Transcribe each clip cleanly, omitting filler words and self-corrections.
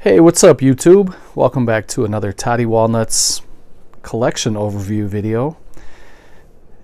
Hey, what's up YouTube? Welcome back to another Toddy Walnuts collection overview video.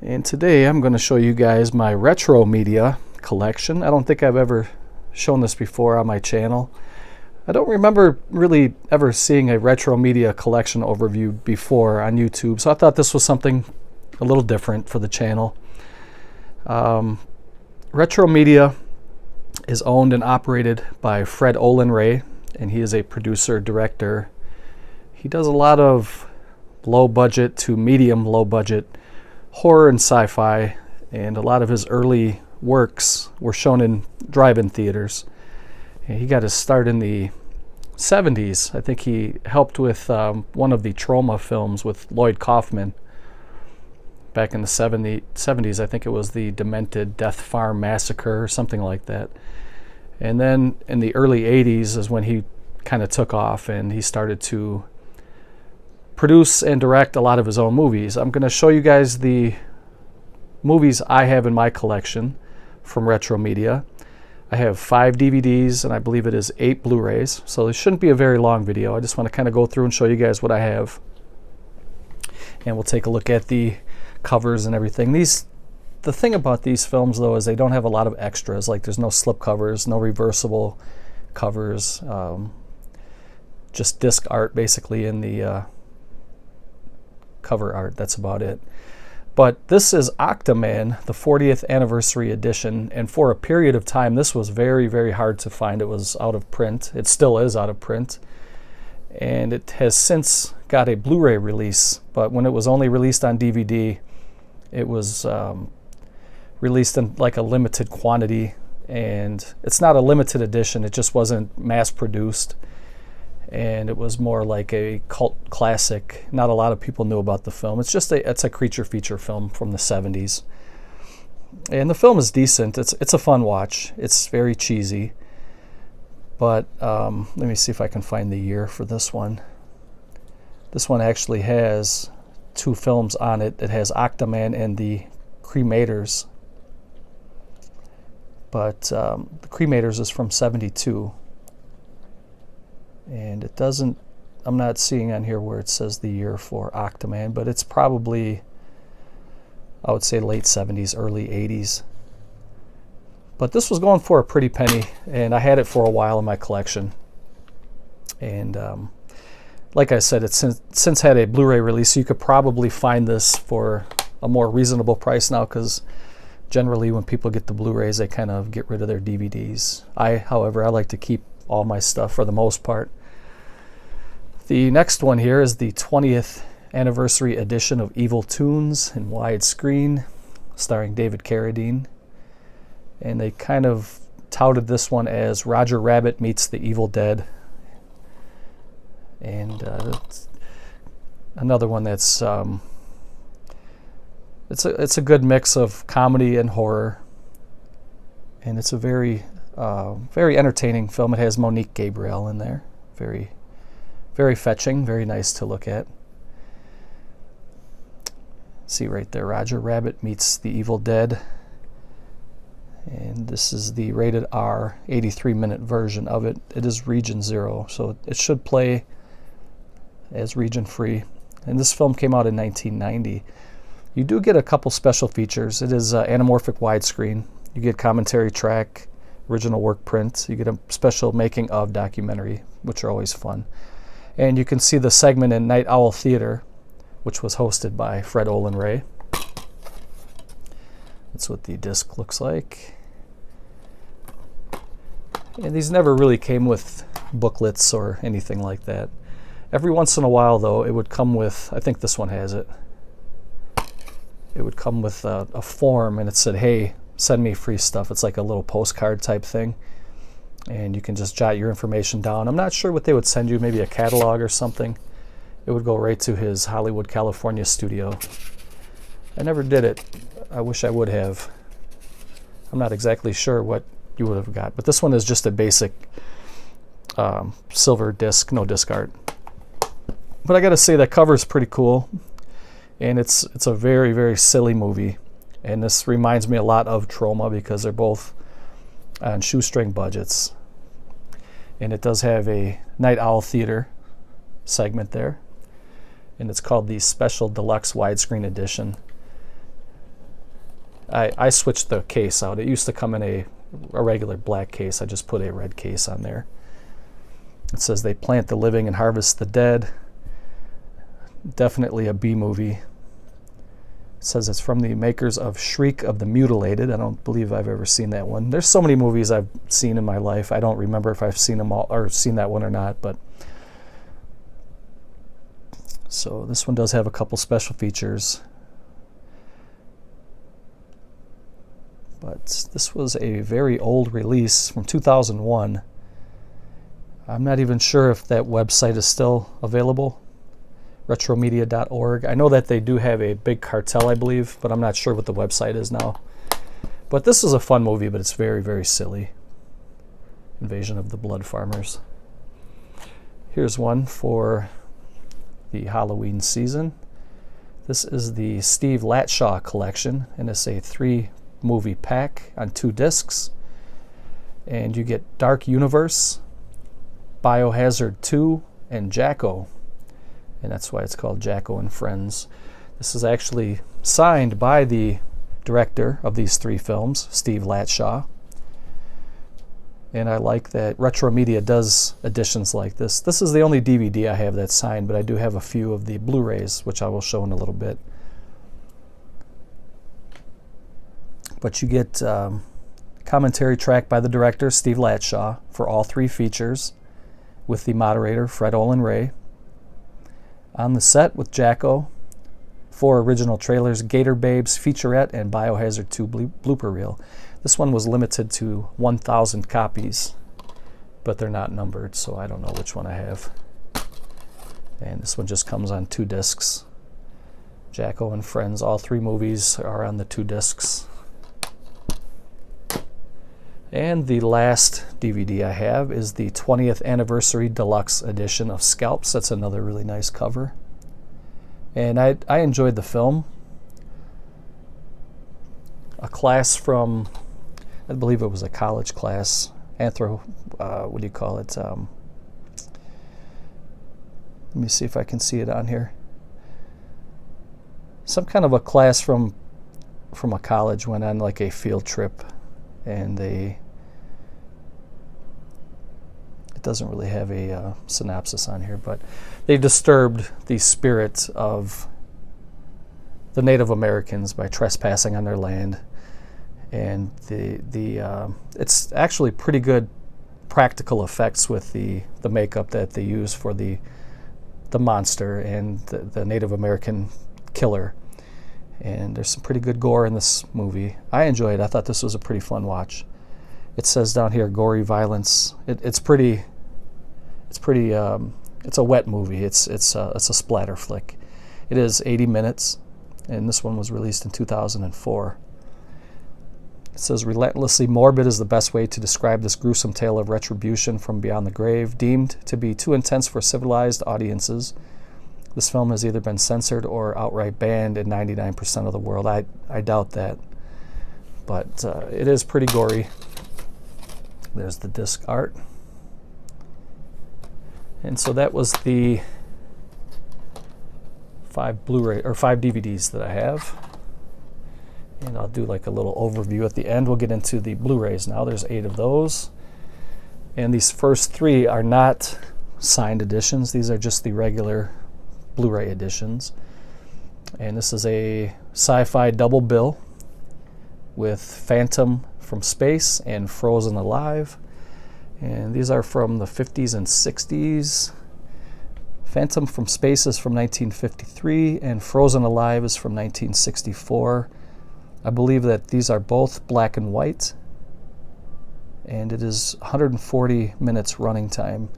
And today I'm going to show you guys my retro media collection. I don't think I've ever shown this before on my channel. I don't remember really ever seeing a retro media collection overview before on YouTube, so I thought this was something a little different for the channel. Retro media is owned and operated by Olen, and he is a producer director. He does a lot of low budget to medium low budget horror and sci-fi, and a lot of his early works were shown in drive-in theaters. And he got his start in the 70s. I think he helped with one of the Trauma films with Lloyd Kaufman back in the 70s. I think it was the Demented Death Farm Massacre or something like that. And then in the early 80s is when he kind of took off and he started to produce and direct a lot of his own movies. I'm going to show you guys the movies I have in my collection from Retro Media. I have 5 DVDs and I believe it is 8 Blu-rays, so this shouldn't be a very long video. I just want to kind of go through and show you guys what I have. And we'll take a look at the covers and everything. The thing about these films though is they don't have a lot of extras, like there's no slip covers, no reversible covers, just disc art basically in the cover art. That's about it. But this is Octoman, the 40th anniversary edition, and for a period of time this was very, very hard to find. It was out of print. It still is out of print, and it has since got a Blu-ray release, but when it was only released on DVD, it was released in like a limited quantity, and it's not a limited edition, it just wasn't mass produced, and it was more like a cult classic. Not a lot of people knew about the film. It's a creature feature film from the 70s, and the film is decent. It's a fun watch. It's very cheesy, but let me see if I can find the year for this one. This one actually has 2 films on it. It has Octoman and the Cremators, but the Cremators is from 72, and it doesn't, I'm not seeing on here where it says the year for Octoman, but it's probably, I would say, late 70s, early 80s. But this was going for a pretty penny, and I had it for a while in my collection. And like I said, it's since had a Blu-ray release, so you could probably find this for a more reasonable price now, because generally when people get the Blu-rays, they kind of get rid of their DVDs. However, I like to keep all my stuff for the most part. The next one here is the 20th anniversary edition of Evil Toons in widescreen, starring David Carradine. And they kind of touted this one as Roger Rabbit meets the Evil Dead. And another one that's it's a good mix of comedy and horror, and it's a very very entertaining film. It has Monique Gabriel in there. Very, very fetching, very nice to look at. See right there, Roger Rabbit meets the Evil Dead. And this is the rated R 83-minute version of it. It is region 0, so it should play as region free. And this film came out in 1990. You do get a couple special features. It is anamorphic widescreen. You get commentary track, original work print. You get a special making of documentary, which are always fun. And you can see the segment in Night Owl Theater, which was hosted by Olen. That's what the disc looks like. And these never really came with booklets or anything like that. Every once in a while, though, it would come with, I think this one has it. It would come with a form, and it said, hey, send me free stuff. It's like a little postcard type thing, and you can just jot your information down. I'm not sure what they would send you, maybe a catalog or something. It would go right to his Hollywood, California studio. I never did it. I wish I would have. I'm not exactly sure what you would have got, but this one is just a basic silver disc, no disc art. But I gotta say, that cover is pretty cool, and it's a very, very silly movie. And this reminds me a lot of Trauma because they're both on shoestring budgets. And it does have a Night Owl Theater segment there. And it's called the Special Deluxe Widescreen Edition. I switched the case out. It used to come in a regular black case. I just put a red case on there. It says they plant the living and harvest the dead. Definitely a B movie. It says it's from the makers of Shriek of the Mutilated. I don't believe I've ever seen that one. There's so many movies I've seen in my life. I don't remember if I've seen them all or seen that one or not. But so this one does have a couple special features. But this was a very old release from 2001. I'm not even sure if that website is still available, retromedia.org. I know that they do have a big cartel, I believe, but I'm not sure what the website is now. But this is a fun movie, but it's very, very silly. Invasion of the Blood Farmers. Here's one for the Halloween season. This is the Steve Latshaw collection, and it's a 3-movie pack on 2 discs. And you get Dark Universe, Biohazard 2, and Jacko. And that's why it's called Jacko and Friends. This is actually signed by the director of these 3 films, Steve Latshaw. And I like that Retro Media does editions like this. This is the only DVD I have that's signed, but I do have a few of the Blu-rays, which I will show in a little bit. But you get commentary track by the director, Steve Latshaw, for all 3 features, with the moderator, Fred Olen. On the set with Jacko, 4 original trailers, Gator Babes, featurette, and Biohazard 2 blooper reel. This one was limited to 1,000 copies, but they're not numbered, so I don't know which one I have. And this one just comes on 2 discs. Jacko and Friends, all 3 movies are on the 2 discs. And the last DVD I have is the 20th Anniversary Deluxe Edition of Scalps. That's another really nice cover. And I enjoyed the film. A class from, I believe it was a college class, what do you call it? Let me see if I can see it on here. Some kind of a class from a college went on like a field trip, and it doesn't really have a synopsis on here, but they disturbed the spirit of the Native Americans by trespassing on their land. And it's actually pretty good practical effects with the makeup that they use for the monster and the Native American killer. And there's some pretty good gore in this movie. I enjoyed it. I thought this was a pretty fun watch. It says down here, gory violence. It's a wet movie. It's a splatter flick. It is 80 minutes, and this one was released in 2004. It says, relentlessly morbid is the best way to describe this gruesome tale of retribution from beyond the grave. Deemed to be too intense for civilized audiences, this film has either been censored or outright banned in 99% of the world. I doubt that, but it is pretty gory. There's the disc art. And so that was the 5 Blu-ray or 5 DVDs that I have. And I'll do like a little overview at the end. We'll get into the Blu-rays now. There's 8 of those. And these first 3 are not signed editions. These are just the regular Blu-ray editions. And this is a sci-fi double bill with Phantom from Space and Frozen Alive. And these are from the 50s and 60s. Phantom from Space is from 1953, and Frozen Alive is from 1964. I believe that these are both black and white, and it is 140 minutes running time.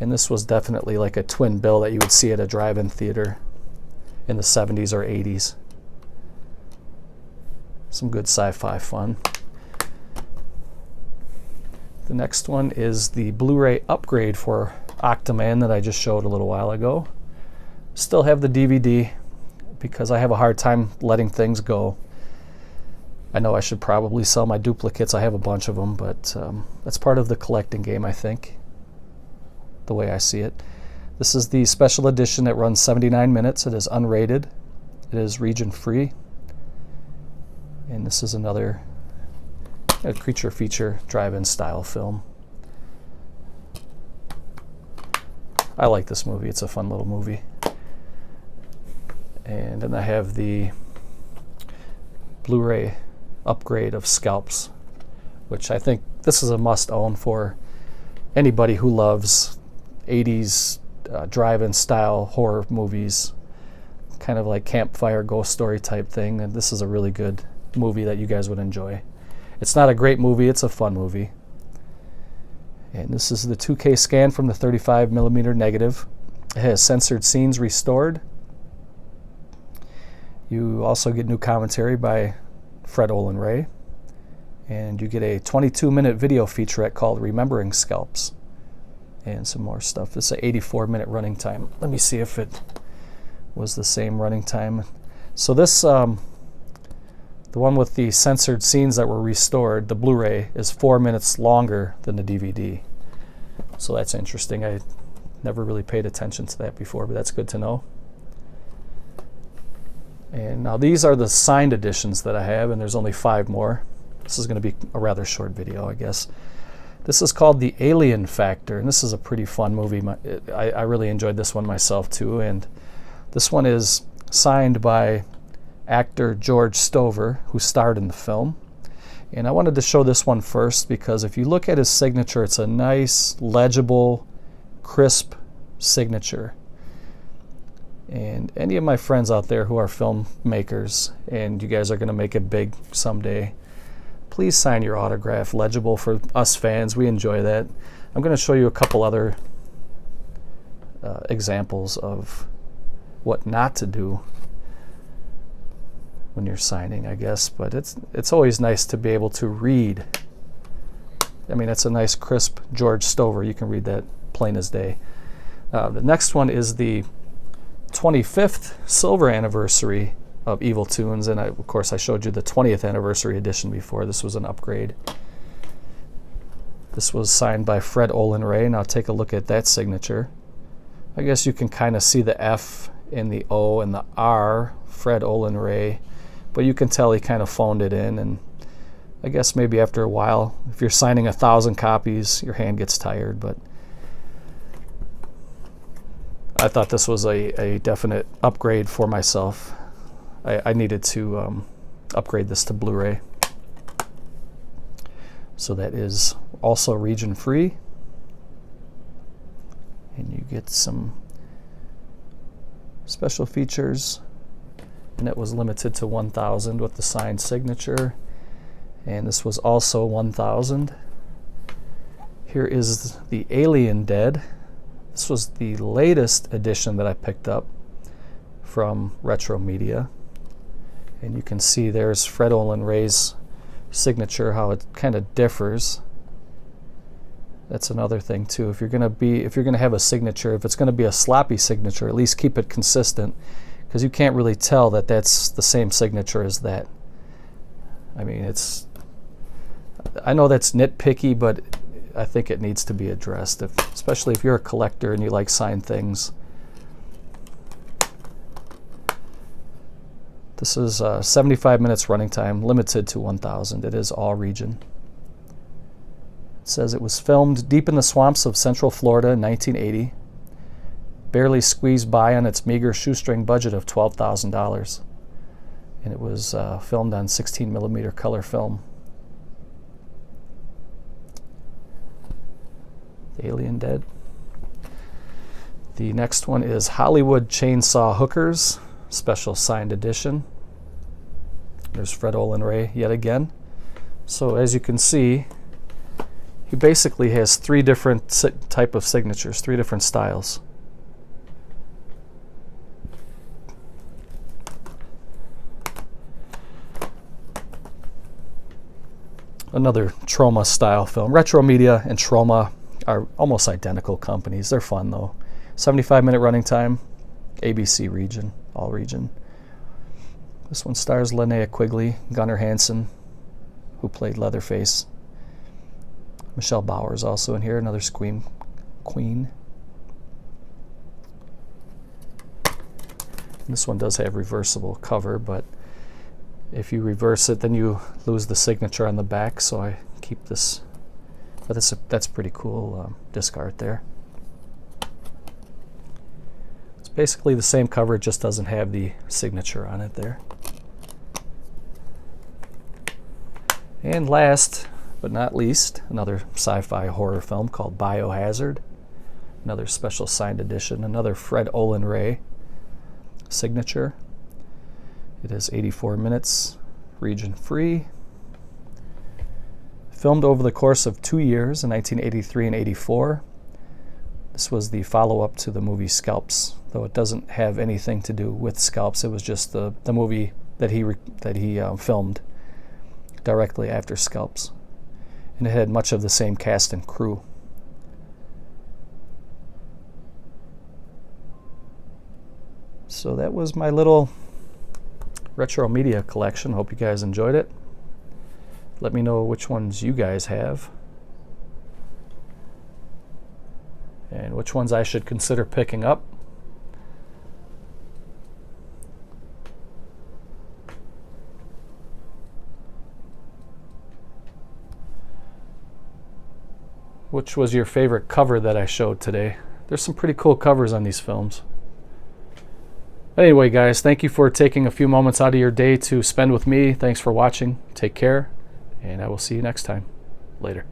And this was definitely like a twin bill that you would see at a drive-in theater in the 70s or 80s. Some good sci-fi fun. The next one is the Blu-ray upgrade for Octoman that I just showed a little while ago. Still have the DVD because I have a hard time letting things go. I know I should probably sell my duplicates. I have a bunch of them, but that's part of the collecting game, I think. the way I see it. This is the special edition that runs 79 minutes. It is unrated. It is region free. And this is another creature feature drive-in style film. I like this movie. It's a fun little movie. And then I have the Blu-ray upgrade of Scalps, which I think this is a must-own for anybody who loves 80s drive-in style horror movies, kind of like campfire ghost story type thing. And this is a really good movie that you guys would enjoy. It's not a great movie, it's a fun movie. And this is the 2K scan from the 35mm negative. It has censored scenes restored. You also get new commentary by Fred Olen, and you get a 22-minute video featurette called Remembering Scalps, and some more stuff. This is an 84-minute running time. Let me see if it was the same running time. So this, the one with the censored scenes that were restored, the Blu-ray, is 4 minutes longer than the DVD. So that's interesting. I never really paid attention to that before, but that's good to know. And now these are the signed editions that I have, and there's only 5 more. This is going to be a rather short video, I guess. This is called The Alien Factor, and this is a pretty fun movie. I really enjoyed this one myself too, and this one is signed by actor George Stover, who starred in the film. And I wanted to show this one first because if you look at his signature, it's a nice, legible, crisp signature. And any of my friends out there who are filmmakers and you guys are going to make it big someday, please sign your autograph. Legible for us fans. We enjoy that. I'm going to show you a couple other examples of what not to do when you're signing, I guess. But it's always nice to be able to read. I mean, it's a nice, crisp George Stover. You can read that plain as day. The next one is the 25th silver anniversary of Evil Tunes, and of course I showed you the 20th anniversary edition before. This was an upgrade. This was signed by Fred Olen. Now take a look at that signature. I guess you can kind of see the F and the O and the R, Fred Olen, but you can tell he kind of phoned it in, and I guess maybe after a while, if you're signing 1,000 copies, your hand gets tired, but I thought this was a definite upgrade for myself. I needed to upgrade this to Blu-ray. So that is also region free. And you get some special features. And it was limited to 1,000 with the signed signature. And this was also 1,000. Here is the Alien Dead. This was the latest edition that I picked up from Retro Media. And you can see there's Fred Olen signature, how it kind of differs. That's another thing too. If you're gonna have a signature, if it's gonna be a sloppy signature, at least keep it consistent, because you can't really tell that that's the same signature as that. I mean, I know that's nitpicky, but I think it needs to be addressed, especially if you're a collector and you like signed things. This is 75 minutes running time, limited to 1,000. It is all region. It says it was filmed deep in the swamps of Central Florida in 1980. Barely squeezed by on its meager shoestring budget of $12,000. And it was filmed on 16mm color film. Alien Dead. The next one is Hollywood Chainsaw Hookers, special signed edition. There's Fred Olen yet again. So as you can see, he basically has 3 different type of signatures, 3 different styles. Another Troma style film. Retro Media and Troma are almost identical companies. They're fun though. 75-minute running time, ABC region, all region. This one stars Linnea Quigley, Gunnar Hansen, who played Leatherface. Michelle Bauer is also in here, another Scream queen. This one does have reversible cover, but if you reverse it, then you lose the signature on the back, so I keep this. But that's pretty cool disc art there. It's basically the same cover, it just doesn't have the signature on it there. And last but not least, another sci-fi horror film called Biohazard. Another special signed edition, another Fred Olen Ray signature. It is 84 minutes, region free. Filmed over the course of 2 years in 1983 and 84. This was the follow-up to the movie Scalps, though it doesn't have anything to do with Scalps. It was just the movie that he filmed directly after Scalps. And it had much of the same cast and crew. So that was my little retro media collection. Hope you guys enjoyed it. Let me know which ones you guys have and which ones I should consider picking up. Which was your favorite cover that I showed today? There's some pretty cool covers on these films. Anyway, guys, thank you for taking a few moments out of your day to spend with me. Thanks for watching. Take care, and I will see you next time. Later.